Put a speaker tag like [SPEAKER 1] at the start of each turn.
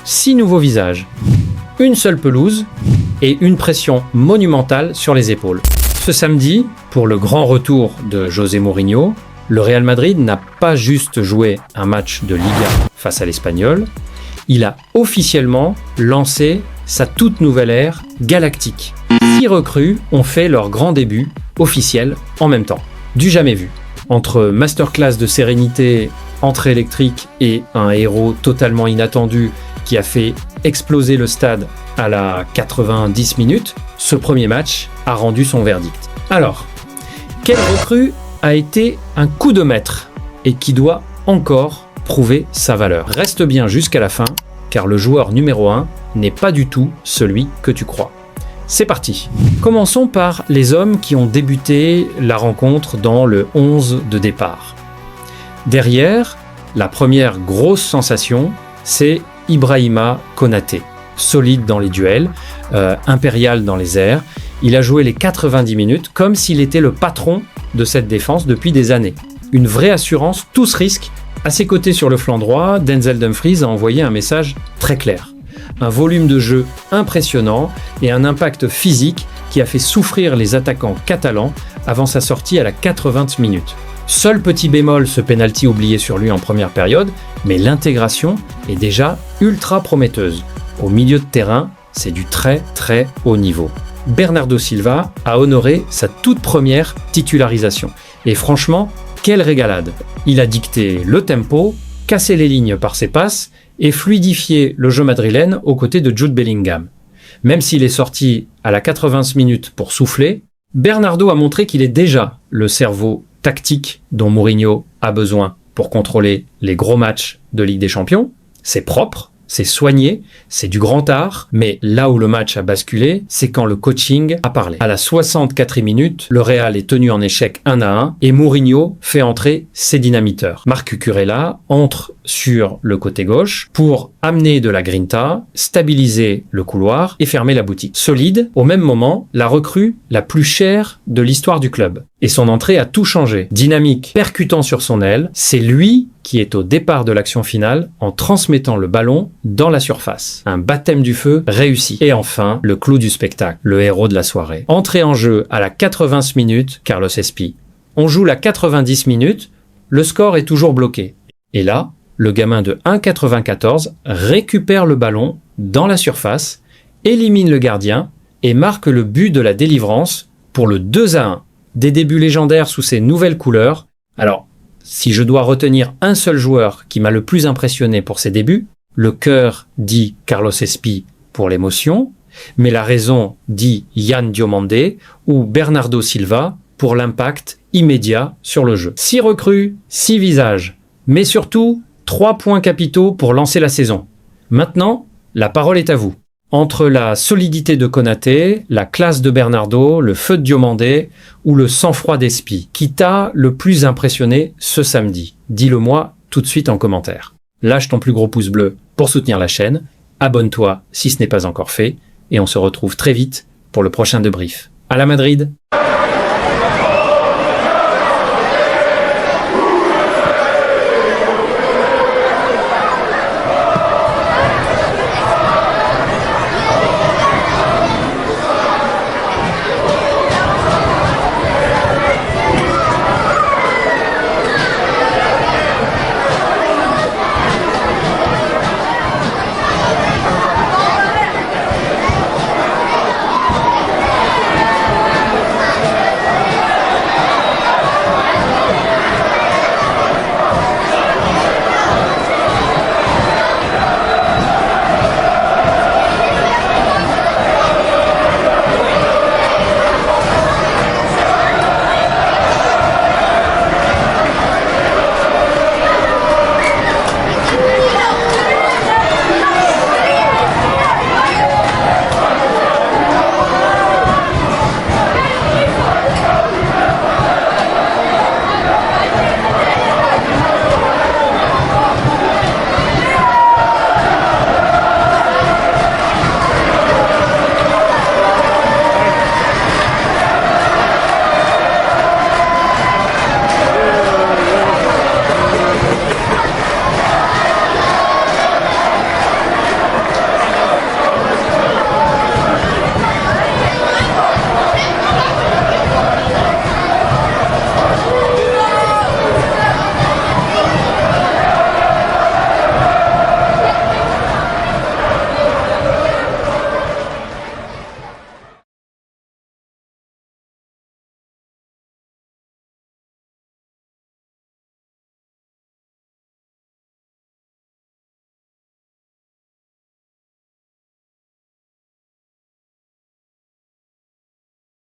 [SPEAKER 1] 6 nouveaux visages, une seule pelouse et une pression monumentale sur les épaules. Ce samedi, pour le grand retour de José Mourinho, le Real Madrid n'a pas juste joué un match de Liga face à l'Espagnol, il a officiellement lancé sa toute nouvelle ère galactique. 6 recrues ont fait leur grand début officiel en même temps. Du jamais vu. Entre masterclass de sérénité, entrée électrique et un héros totalement inattendu qui a fait exploser le stade à la 90 minutes, ce premier match a rendu son verdict. Alors, quelle recrue a été un coup de maître et qui doit encore prouver sa valeur? Reste bien jusqu'à la fin, car le joueur numéro 1 n'est pas du tout celui que tu crois. C'est parti. Commençons par les hommes qui ont débuté la rencontre dans le 11 de départ. Derrière, la première grosse sensation, c'est Ibrahima Konaté. Solide dans les duels, impérial dans les airs. Il a joué les 90 minutes comme s'il était le patron de cette défense depuis des années. Une vraie assurance, tous risques. À ses côtés sur le flanc droit, Denzel Dumfries a envoyé un message très clair. Un volume de jeu impressionnant et un impact physique qui a fait souffrir les attaquants catalans avant sa sortie à la 80e minute. Seul petit bémol, ce penalty oublié sur lui en première période, mais l'intégration est déjà ultra prometteuse. Au milieu de terrain, c'est du très très haut niveau. Bernardo Silva a honoré sa toute première titularisation. Et franchement, quelle régalade! Il a dicté le tempo, cassé les lignes par ses passes et fluidifié le jeu madrilène aux côtés de Jude Bellingham. Même s'il est sorti à la 80e minute pour souffler, Bernardo a montré qu'il est déjà le cerveau tactique dont Mourinho a besoin pour contrôler les gros matchs de Ligue des Champions. C'est propre, c'est soigné, c'est du grand art, mais là où le match a basculé, c'est quand le coaching a parlé. À la 64e minute, le Real est tenu en échec 1-1 et Mourinho fait entrer ses dynamiteurs. Marc Cucurella entre sur le côté gauche pour amener de la grinta, stabiliser le couloir et fermer la boutique. Solide, au même moment, la recrue la plus chère de l'histoire du club. Et son entrée a tout changé. Dynamique, percutant sur son aile, c'est lui qui est au départ de l'action finale en transmettant le ballon dans la surface. Un baptême du feu réussi. Et enfin, le clou du spectacle, le héros de la soirée. Entrée en jeu à la 80e minute, Carlos Espí. On joue la 90 minutes, le score est toujours bloqué. Et là, le gamin de 1,94 récupère le ballon dans la surface, élimine le gardien et marque le but de la délivrance pour le 2-1. Des débuts légendaires sous ces nouvelles couleurs. Alors, si je dois retenir un seul joueur qui m'a le plus impressionné pour ses débuts, le cœur dit Carlos Espí pour l'émotion, mais la raison dit Yann Diomandé ou Bernardo Silva pour l'impact immédiat sur le jeu. 6 recrues, 6 visages, mais surtout 3 points capitaux pour lancer la saison. Maintenant, la parole est à vous. Entre la solidité de Konaté, la classe de Bernardo, le feu de Diomandé ou le sang-froid d'Espí, qui t'a le plus impressionné ce samedi? Dis-le moi tout de suite en commentaire. Lâche ton plus gros pouce bleu pour soutenir la chaîne, abonne-toi si ce n'est pas encore fait, et on se retrouve très vite pour le prochain débrief. À la Madrid!